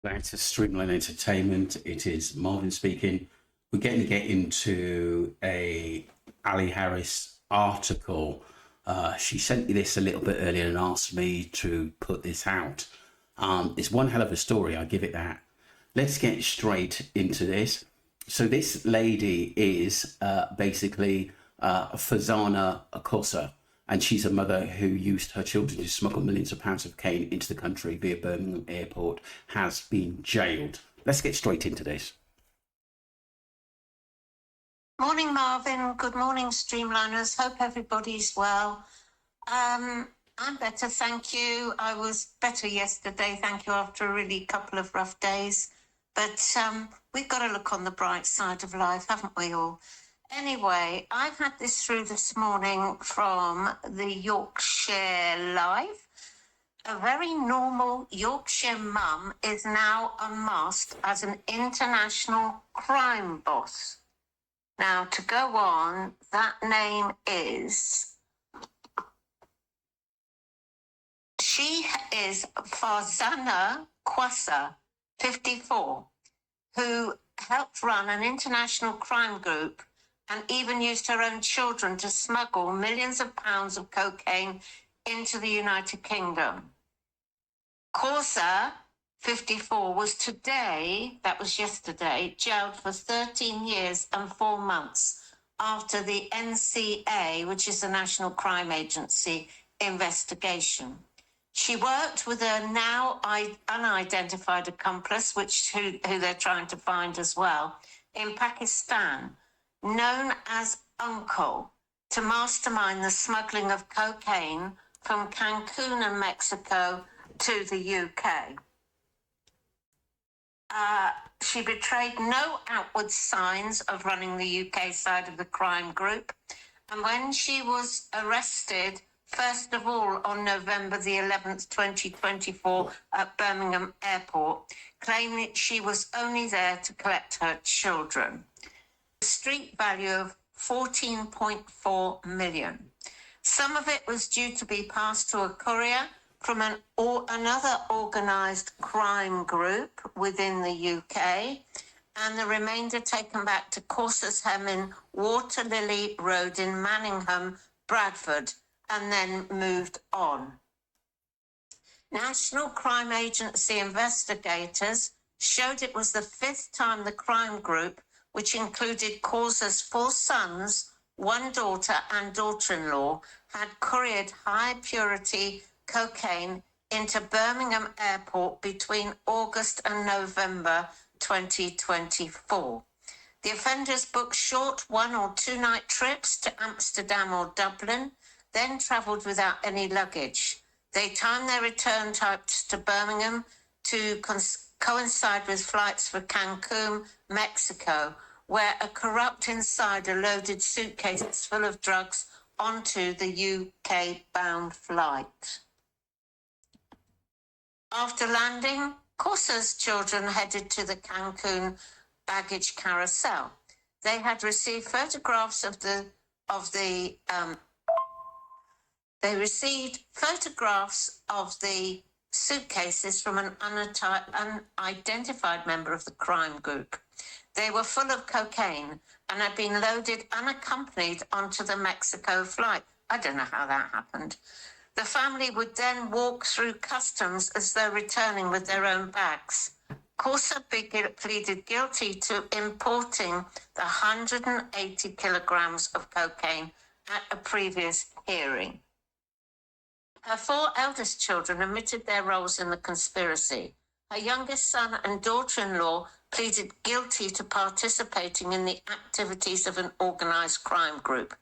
Back to Streamline Entertainment. It is Marvin speaking. We're going to get into a Ali Harris article. She sent me this a little bit earlier and asked me to put this out. It's one hell of a story, I give it that. Let's get straight into this. So this lady is basically Fazana Akosa, and she's a mother who used her children to smuggle millions of pounds of cocaine into the country via Birmingham Airport, has been jailed. Let's get straight into this. Morning, Marvin. Good morning, Streamliners. Hope everybody's well. I'm better, thank you. I was better yesterday, thank you, after a really couple of rough days. But we've got to look on the bright side of life, haven't we all? Anyway, I've had this through this morning from the Yorkshire Live. A very normal Yorkshire mum is now unmasked as an international crime boss. Now, to go on, that name is... She is Farzana Kwasa, 54, who helped run an international crime group and even used her own children to smuggle millions of pounds of cocaine into the United Kingdom. Kwasa, 54, was today, that was yesterday, jailed for 13 years and 4 months after the NCA, which is the National Crime Agency, investigation. She worked with a now unidentified accomplice, who they're trying to find as well, in Pakistan, known as Uncle, to mastermind the smuggling of cocaine from Cancun and Mexico to the UK. She betrayed no outward signs of running the UK side of the crime group. And when she was arrested, first of all, on November the 11th, 2024, at Birmingham Airport, claiming she was only there to collect her children. A street value of 14.4 million. Some of it was due to be passed to a courier from another organised crime group within the UK, and the remainder taken back to Corsa's Hem in Water Lily Road in Manningham, Bradford, and then moved on. National Crime Agency investigators showed it was the 5th time the crime group, which included Corsa's 4 sons, 1 daughter and daughter-in-law, had couriered high-purity cocaine into Birmingham Airport between August and November 2024. The offenders booked short 1 or 2 night trips to Amsterdam or Dublin, then travelled without any luggage. They timed their return times to Birmingham to coincide with flights for Cancun, Mexico, where a corrupt insider loaded suitcases full of drugs onto the UK-bound flight. After landing, Corsa's children headed to the Cancun baggage carousel. They had received photographs of the suitcases from an unidentified member of the crime group. They were full of cocaine and had been loaded unaccompanied onto the Mexico flight. I don't know how that happened. The family would then walk through customs as though returning with their own bags. Corsa pleaded guilty to importing the 180 kilograms of cocaine at a previous hearing. Her 4 eldest children admitted their roles in the conspiracy. Her youngest son and daughter-in-law pleaded guilty to participating in the activities of an organised crime group.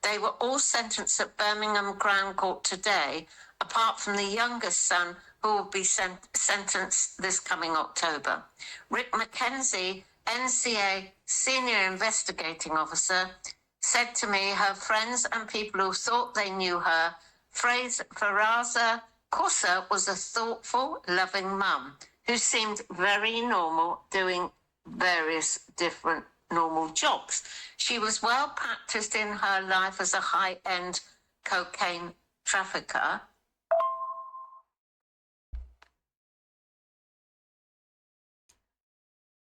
They were all sentenced at Birmingham Crown Court today, apart from the youngest son, who will be sentenced this coming October. Rick Mackenzie, NCA Senior Investigating Officer, said to me her friends and people who thought they knew her, Farzana Kwasa was a thoughtful, loving mum who seemed very normal, doing various different normal jobs. She was well practiced in her life as a high-end cocaine trafficker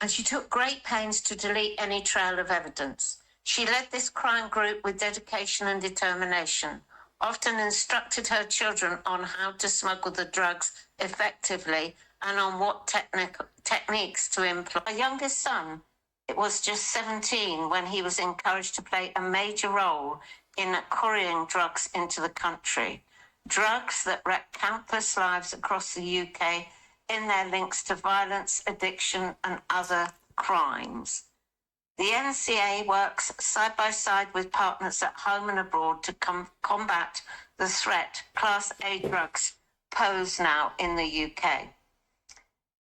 and she took great pains to delete any trail of evidence. She led this crime group with dedication and determination, often instructed her children on how to smuggle the drugs effectively and on what techniques to employ. Her youngest son, it was just 17 when he was encouraged to play a major role in couriering drugs into the country. Drugs that wrecked countless lives across the UK in their links to violence, addiction, and other crimes. The NCA works side by side with partners at home and abroad to combat the threat Class A drugs pose now in the UK.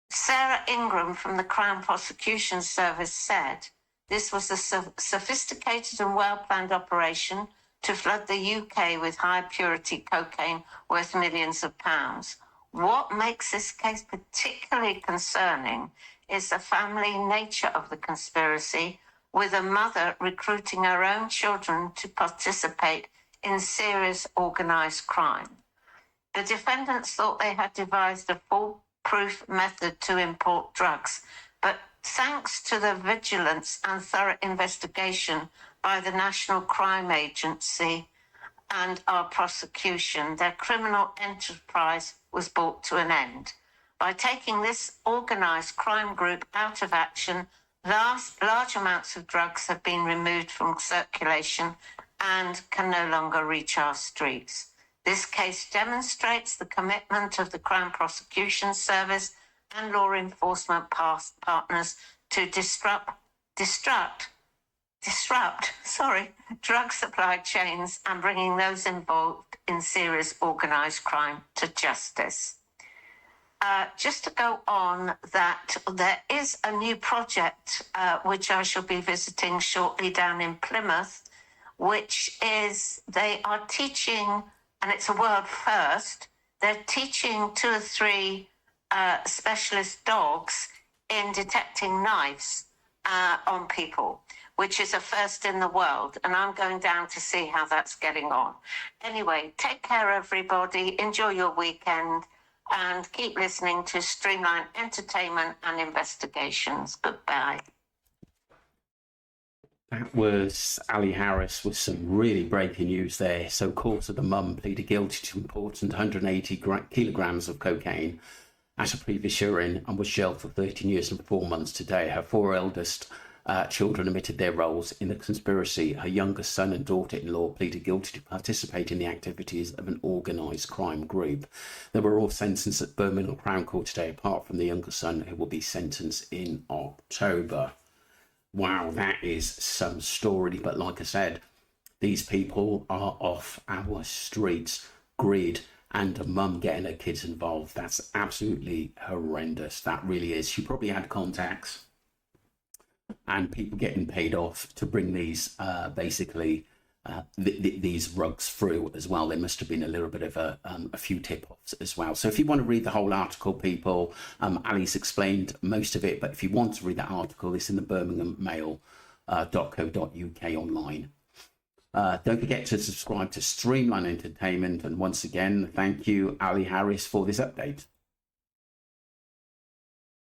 Sarah Ingram from the Crown Prosecution Service said this was a sophisticated and well-planned operation to flood the UK with high-purity cocaine worth millions of pounds. What makes this case particularly concerning is the family nature of the conspiracy, with a mother recruiting her own children to participate in serious organised crime. The defendants thought they had devised a foolproof method to import drugs, but thanks to the vigilance and thorough investigation by the National Crime Agency and our prosecution, their criminal enterprise was brought to an end. By taking this organised crime group out of action, large amounts of drugs have been removed from circulation and can no longer reach our streets. This case demonstrates the commitment of the Crown Prosecution Service and law enforcement partners to disrupt drug supply chains and bringing those involved in serious organised crime to justice. Just to go on that, there is a new project which I shall be visiting shortly down in Plymouth, which is they are teaching, and it's a world first, they're teaching 2 or 3 specialist dogs in detecting knives on people, which is a first in the world. And I'm going down to see how that's getting on. Anyway, take care, everybody. Enjoy your weekend and keep listening to Streamline Entertainment and Investigations. Goodbye. That was Ali Harris with some really breaking news there. So, of course, the mum pleaded guilty to important 180 kilograms of cocaine at a previous hearing and was jailed for 13 years and 4 months today. Her 4 eldest children admitted their roles in the conspiracy. Her youngest son and daughter-in-law pleaded guilty to participate in the activities of an organised crime group. They were all sentenced at Birmingham Crown Court today, apart from the younger son, who will be sentenced in October. Wow, that is some story. But like I said, these people are off our streets, grid, and a mum getting her kids involved. That's absolutely horrendous. That really is. She probably had contacts and people getting paid off to bring these these rugs through as well. There must have been a little bit of a few tip-offs as well. So if you want to read the whole article, people, Ali's explained most of it, but if you want to read that article, it's in the birminghammail.co.uk online. Don't forget to subscribe to Streamline Entertainment, and once again, thank you, Ali Harris, for this update.